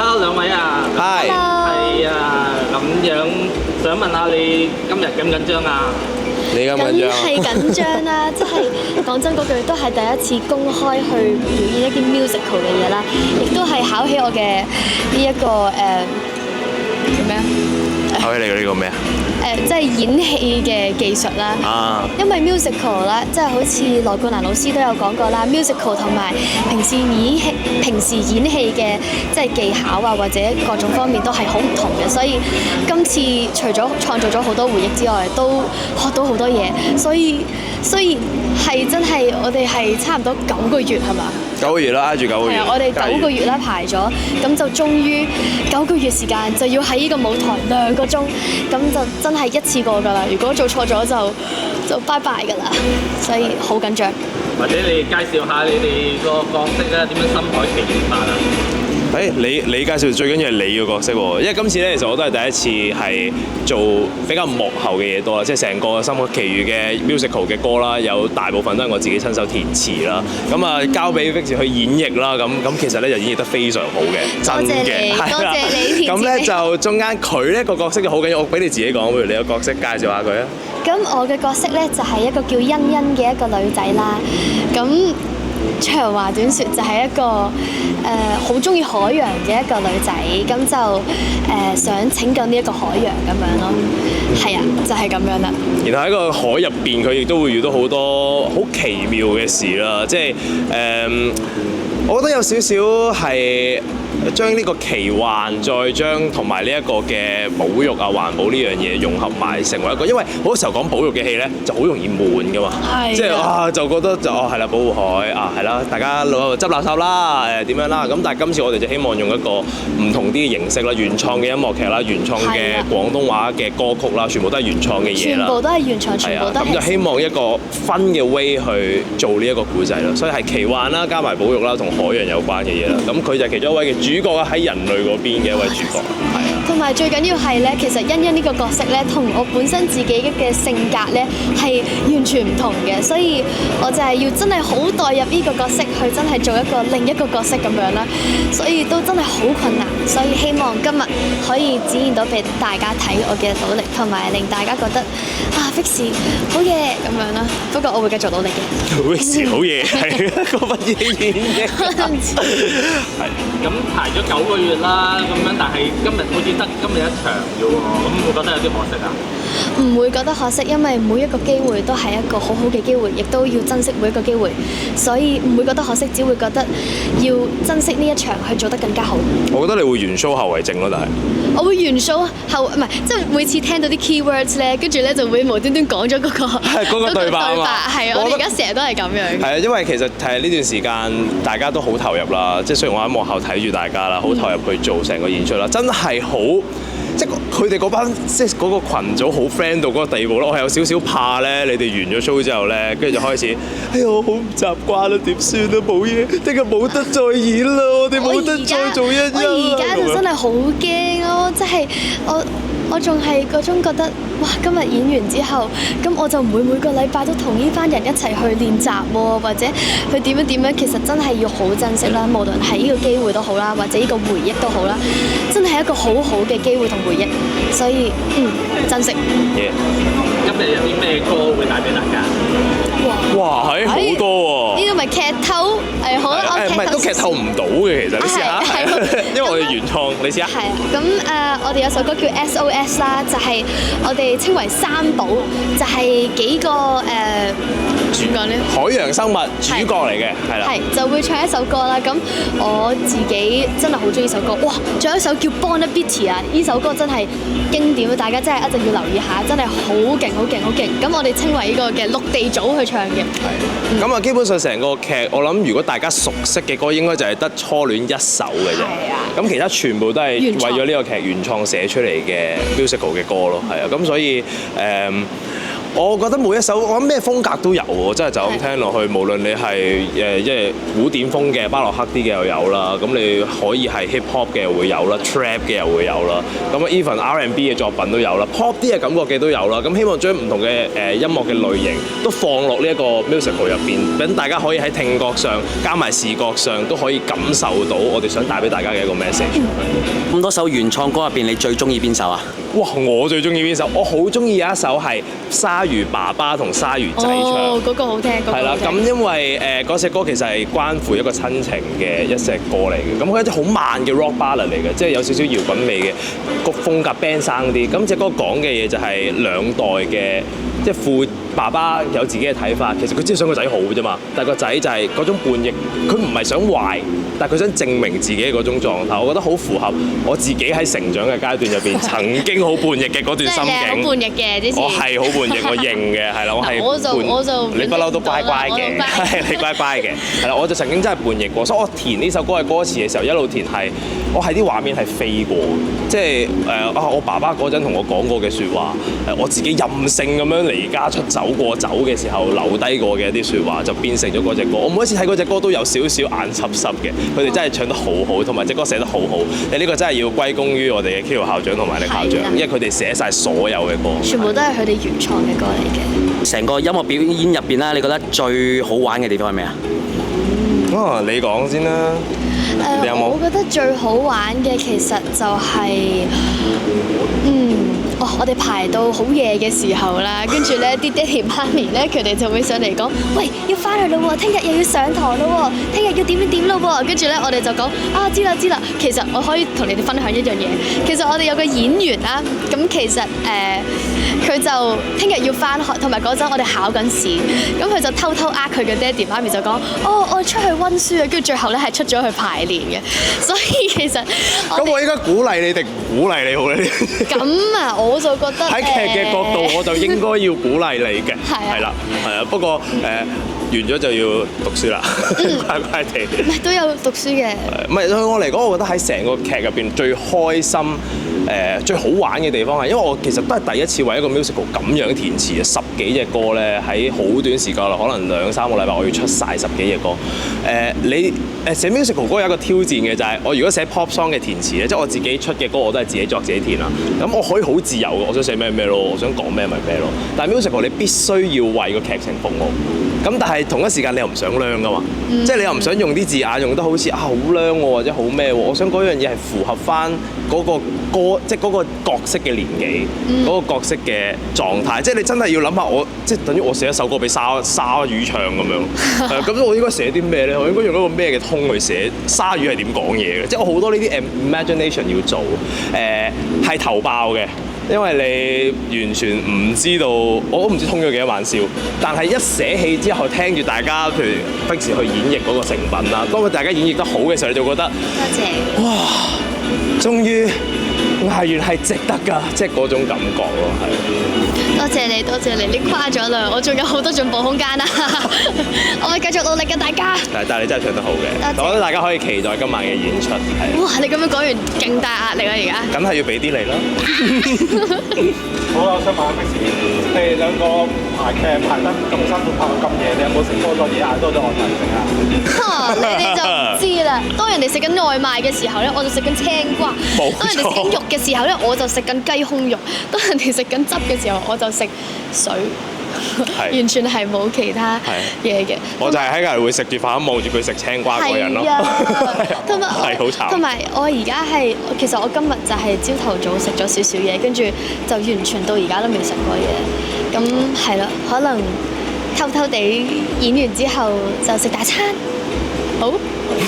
Hello 兩位啊，係係啊，咁樣想問下你今日緊唔緊張啊？你緊唔緊梗張？係緊張啦！即係講真嗰句，都係第一次公開去表演一啲 musical 嘅嘢啦，亦都係考起我嘅呢一個叫咩啊？考起你嘅呢個咩啊？即係演戲嘅技術啦。啊，因為 musical 啦，即係好似羅冠蘭老師都有講過啦，musical 同埋平時演戲嘅即係技巧啊，或者各種方面都係好唔同嘅，所以今次除咗創造咗好多回憶之外，都學到好多嘢。所以雖然係真係我哋係差唔多9個月係嘛？ 9個月啦，挨住9個月。係啊，我哋9個月啦排咗，咁就終於9個月時間就要喺呢個舞台2個鐘，咁就真係一次過㗎啦。如果做錯咗就拜拜㗎啦，所以好緊張。或者你介紹下你哋個角色咧點樣深海奇緣法啊？你介紹最緊要係你個角色喎，因為今次咧其實我都係第一次係做比較幕後嘅嘢多啦，即係成個《深海奇遇》嘅 musical 嘅歌啦，有大部分都係我自己親手填詞啦，咁啊交俾 Vix 去演繹啦，咁其實咧就演繹得非常好嘅，真嘅，多謝你填詞。咁咧就中間佢呢個角色就好緊要，我俾你自己講，不如你個角色介紹下佢啊。咁我嘅角色咧就係一個叫欣欣嘅一個女仔啦，咁長話短説就係一個好中意海洋嘅一個女仔，咁就想拯救呢一個海洋咁樣咯，係啊，就係咁樣啦。然後喺個海入邊，佢亦都會遇到好多好奇妙嘅事啦，即係我覺得有少少係將呢個奇幻，再將同埋呢一個嘅保育啊、環保呢樣嘢融合埋，成為一個，因為好多時候講保育嘅戲咧，就好容易悶噶嘛，即係就覺得就係啦，保護海啊係啦，大家執垃圾啦，點樣啦，咁但係今次我哋就希望用一個唔同啲嘅形式啦，原創嘅音樂劇啦，原創嘅廣東話嘅歌曲啦，全部都係原創嘅嘢啦，全部都係原創，全部都係。咁就希望一個分嘅 way 去做呢一個故仔啦，所以係奇幻啦，加埋保育啦，同海洋有關嘅嘢啦。咁佢就係其中一位嘅主角啊，喺人類嗰邊嘅一位主角，係啊。同埋最緊要係咧，其實欣欣呢個角色咧，同我本身自己嘅性格咧係完全唔同嘅，所以我就係要真係好代入呢個角色去真係做另一個角色咁樣啦，所以都真係好困難，所以希望今日可以展現到俾大家睇我嘅努力，同埋令大家覺得啊 Vix 好嘢咁樣啦。不過我會繼續努力嘅。Vix 好嘢，係一個乜嘢演繹？係。咁排咗9個月啦，咁樣但係今日好似得今日一場啫喎，咁會覺得有啲可惜啊？唔會覺得可惜，因為每一個機會都係一個好好嘅機會，亦都要珍惜每一個機會，所以唔會覺得可惜，只會覺得要珍惜呢一場去做得更加好。我覺得你會原 show 後為正咯，但係我會原 show 後唔係，即係每次聽到啲 keywords 咧，跟住咧就會無端端講咗嗰個對白啊嘛。係啊，我哋而家成日都係咁樣。係啊，因為其實係呢段時間大家都好投入啦，即係雖然我喺幕後睇住大家啦，好投入去做成個演出啦，真係好。即係佢哋嗰班，即係嗰個羣組好 friend 到嗰個地步咯。我係有少少怕咧，你哋完咗 show 之後咧，跟住就開始，哎呀，我好唔習慣啦，點算啊？冇嘢，聽日冇得再演啦，我哋冇得再做一日。我而家就真係好驚咯，即係我仲係嗰種覺得，哇！今日演完之後，咁我就唔會每個禮拜都同呢班人一齊去練習喎，或者去點樣，其實真係要好珍惜啦。無論係呢個機會都好啦，或者呢個回憶都好啦，真係一個好好嘅機會同回憶，所以珍惜。今日有啲咩歌會帶俾大家？哇，係好多喎！呢個咪劇透好，唔係都劇透唔到嘅，其實你試下，因為我哋原創，你試下。係啊，咁我哋有首歌叫 SOS 啦，就係我哋稱為三寶，就係幾個點講咧？海洋生物主角嚟嘅，係啦。係就會唱一首歌啦。咁我自己真係好中意呢首歌，哇！仲有一首叫 Born a Bitty 啊，呢首歌真係經典，大家真係一定要留意下，真係好勁，好勁，好勁。咁我哋稱為呢個嘅陸地組去唱嘅。係。咁啊，基本上成個劇，我諗如果大家熟悉嘅歌，應該就係得初戀一首嘅啫。係啊。咁其他全部都係為咗呢個劇原創寫出嚟嘅 musical 嘅歌咯，係啊。咁所以我覺得每一首我諗咩風格都有喎，真係就咁聽落去，無論你係即係古典風嘅、巴洛克啲嘅又有啦，咁你可以係 hip hop 嘅又會有啦 ，trap 嘅又會有啦，咁 even R&B 嘅作品都有啦 ，pop 啲嘅感覺嘅都有啦。咁希望將唔同嘅音樂嘅類型都放落呢一個 musical 入邊，等大家可以喺聽覺上加埋視覺上都可以感受到我哋想帶俾大家嘅一個 message。咁多首原創歌入邊，你最中意邊首啊？哇！我最中意邊首？我好中意有一首係鯊魚爸爸同鯊魚仔唱。哦，嗰個好聽，嗰個好聽。係啦，咁因為嗰隻歌其實係關乎一個親情嘅一隻歌嚟嘅，咁佢係一隻好慢嘅 rock ballad 嚟嘅，即係有少少搖滾味嘅個風格 band 生啲。咁隻歌講嘅嘢就係兩代嘅，即係父爸爸有自己嘅睇法，其實佢只係想個仔好啫嘛，但係個仔就係嗰種叛逆，佢唔係想壞，但係佢想證明自己嗰種狀態，我覺得好符合我自己喺成長嘅階段入邊曾經好叛逆嘅嗰段心境。好叛逆嘅之前。我係好叛逆，我認嘅，係啦，我係。我就你不嬲都乖乖嘅，係你乖乖嘅，係啦，我就曾經真係叛逆過，所以我填呢首歌嘅歌詞嘅時候，一路填係我係啲畫面係飛過，即係我爸爸嗰陣同我講過嘅説話，我自己任性咁樣離家出走過走嘅時候留低過嘅一啲説話，就變成咗嗰隻歌。我每一次睇嗰隻歌都有少少眼濕濕嘅，佢哋真係唱得好好，同埋隻歌寫得好好。呢個真係要歸功於我哋嘅 Kilo 校長同埋力校長，因為佢哋寫晒所有嘅歌，全部都係佢哋原創嘅歌嚟嘅。成個音樂表演入邊啦，你覺得最好玩嘅地方係咩啊？你講先啦。你有冇？我覺得最好玩嘅其實就係、我哋排到好夜嘅時候啦，跟住咧啲爹哋媽咪咧，佢哋就會上嚟講：喂，要翻去咯喎，聽日又要上堂咯喎，聽日要點咯喎。跟住咧，我哋就講：知啦知啦。其實我可以同你哋分享一樣嘢，其實我哋有個演員啦，咁其實佢就聽日要翻學，同埋嗰陣我哋考緊試，咁佢就偷偷佢嘅爹哋媽咪就講：我出去溫書啊，跟住最後咧係出咗去排練嘅，所以其實咁我應該鼓勵你定唔鼓勵你好咧？咁啊，我就覺得喺劇嘅角度，我就應該要鼓勵你嘅，係啦，係啊。不過完咗就要讀書啦，乖乖地。唔係都有讀書嘅。唔係對我嚟講，我覺得喺成個劇入邊最開心、最好玩嘅地方係，因為我其實都係第一次為一個 musical 咁樣填詞嘅10幾隻歌咧，喺好短時間內，可能2-3個禮拜我要出晒10幾隻歌。你寫 musical 歌有一個挑戰嘅就係，我如果寫 pop song 嘅填詞咧，即係我自己出嘅歌我都係自己作自己填啦。咁我可以好自由嘅，我想寫咩咯，我想講咩咪咩咯。但係 musical 你必須要為個劇情服務。咁但係同一時間你又唔想靚噶嘛，即係你又唔想用啲字眼用得好似好靚喎或者好咩喎，我想嗰樣嘢係符合翻嗰個歌，即係嗰個角色嘅年紀，嗰個角色嘅狀態，即係你真係要諗下我，即係等於我寫一首歌俾鯊魚唱咁樣，咁我應該寫啲咩咧？我應該用一個咩嘅通去寫？鯊魚係點講嘢嘅？即係我好多呢啲 imagination 要做，係頭爆嘅。因為你完全唔知道，我都唔知通咗幾多晚宵。但係一寫戲之後，聽住大家譬如逼時去演繹嗰個成品啦，當大家演繹得好嘅時候，你就覺得多謝。哇！終於捱完係值得㗎，即係嗰種感覺咯，係。多謝你，多謝你，你誇咗啦，我仲有好多進步空間啊！我會繼續努力嘅，大家。但係你真係唱得好嘅，我覺得大家可以期待今晚嘅演出。哇！你咁樣講完，勁大壓力啊！而家。梗係要俾啲你啦。好啦，我想問下 Mix，你哋兩個排劇排得咁辛苦，排到咁夜，你有冇食多咗嘢，嗌多咗外賣食啊？你哋就唔知啦。當人哋食緊外賣嘅時候咧，我就食緊青瓜；當人哋食緊肉嘅時候咧，我就食緊雞胸肉；當人哋食緊汁嘅時候，我就食水。完全係冇其他嘢嘅。我就係喺隔離會食住飯望住佢食青瓜嗰個人咯。同埋係好慘。同埋我而家係，其實我今日就係朝頭早食咗少少嘢，跟住就完全到而家都未食過嘢。咁係啦，可能偷偷地演完之後就食大餐。好。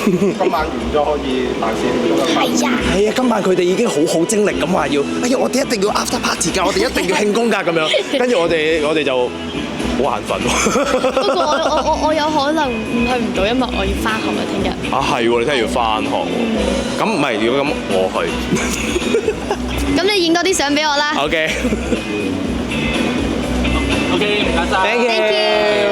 今晚完咗可以大肆慶祝啦！係啊，今晚佢哋已經好精力咁話要，我哋一定要 after party 㗎，我哋一定要慶功㗎咁樣。跟住我哋就好眼瞓喎。不過我有可能去唔到，因為我要翻學啊，聽日。係喎，你聽日要翻學喎。咁唔係，如果咁我去。咁你影多啲相俾我啦。OK。OK，唔該晒。Thank you。